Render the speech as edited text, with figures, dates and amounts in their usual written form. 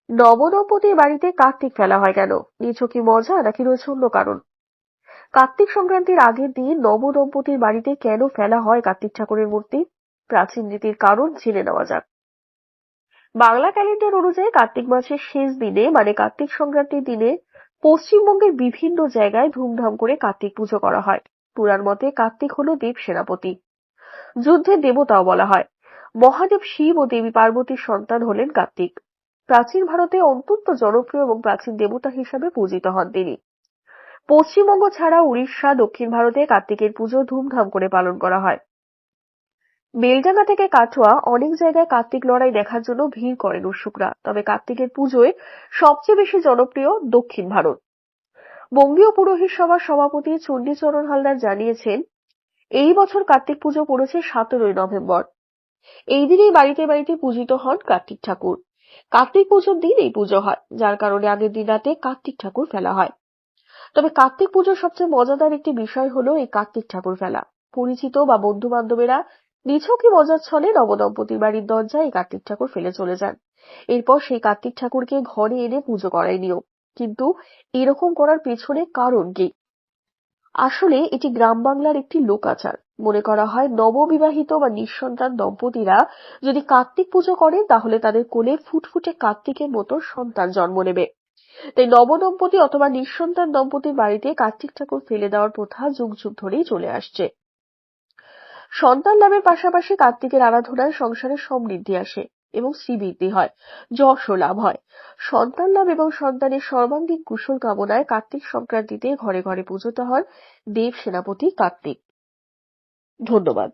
নবদম্পতির বাড়িতে কার্তিক ফেলা হয় কেন? নিছক কি মজা নাকি রয়েছে অন্য কারণ? কার্তিক সংক্রান্তির আগের দিন নবদম্পতির বাড়িতে কেন ফেলা হয় কার্তিক ঠাকুরের মূর্তি? প্রাচীন রীতির কারণ জেনে নেওয়া যাক। বাংলা ক্যালেন্ডার অনুযায়ী কার্তিক মাসের শেষ দিনে মানে কার্তিক সংক্রান্তির দিনে পশ্চিমবঙ্গের বিভিন্ন জায়গায় ধুমধাম করে কার্তিক পুজো করা হয়। পুরাণ মতে কার্তিক হলো দেব সেনাপতি, যুদ্ধের দেবতাও বলা হয়। মহাদেব শিব ও দেবী পার্বতীর সন্তান হলেন কার্তিক। প্রাচীন ভারতে অত্যন্ত জনপ্রিয় এবং প্রাচীন দেবতা হিসাবে পূজিত হন তিনি। পশ্চিমবঙ্গ ছাড়া উড়িষ্যা, দক্ষিণ ভারতে কার্তিকের পুজো ধুমধাম করে পালন করা হয়। বেলডাঙ্গা থেকে কাটোয়া অনেক জায়গায় কার্তিক লড়াই দেখার জন্য ভিড় করেন উৎসুকরা। তবে কার্তিকের পুজোয় সবচেয়ে বেশি জনপ্রিয় দক্ষিণ ভারত। বঙ্গীয় পুরোহিত সভার সভাপতি চণ্ডীচরণ হালদার জানিয়েছেন, এই বছর কার্তিক পুজো পড়েছে 17ই নভেম্বর। এই দিনেই বাড়িতে বাড়িতে পূজিত হন কার্তিক ঠাকুর। কার্তিক পুজোর দিন এই পুজো হয়, যার কারণে আগের দিন রাতে কার্তিক ঠাকুর ফেলা হয়। তবে কার্তিক পুজোর সবচেয়ে মজাদার একটি বিষয় হলো এই কার্তিক ঠাকুর ফেলা। পরিচিত বা বন্ধু বান্ধবেরা নিছকই মজার ছলে নবদম্পতির বাড়ির দরজায় এই কার্তিক ঠাকুর ফেলে চলে যান। এরপর সেই কার্তিক ঠাকুরকে ঘরে এনে পুজো করাই নিয়ম। কিন্তু এরকম করার পেছনে কারণ কি? আসলে এটি গ্রাম বাংলার একটি লোকাচার। মনে করা হয় নববিবাহিত বা নিঃসন্তান দম্পতিরা যদি কার্তিক পুজো করেন তাহলে তাদের কোলে ফুটফুটে কার্তিকের মতো সন্তান জন্ম নেবে। তাই নবদম্পতি অথবা নিঃসন্তান দম্পতির বাড়িতে কার্তিক ঠাকুর ফেলে দেওয়ার প্রথা যুগ যুগ ধরেই চলে আসছে। সন্তান লাভের পাশাপাশি কার্তিকের আরাধনায় সংসারে সমৃদ্ধি আসে এবং শ্রীবৃদ্ধি হয়, যশও লাভ হয়। সন্তান লাভ এবং সন্তানের সর্বাঙ্গীন কুশল কামনায় কার্তিক সংক্রান্তিতে ঘরে ঘরে পুজোতে হন দেব সেনাপতি কার্তিক। ধন্যবাদ।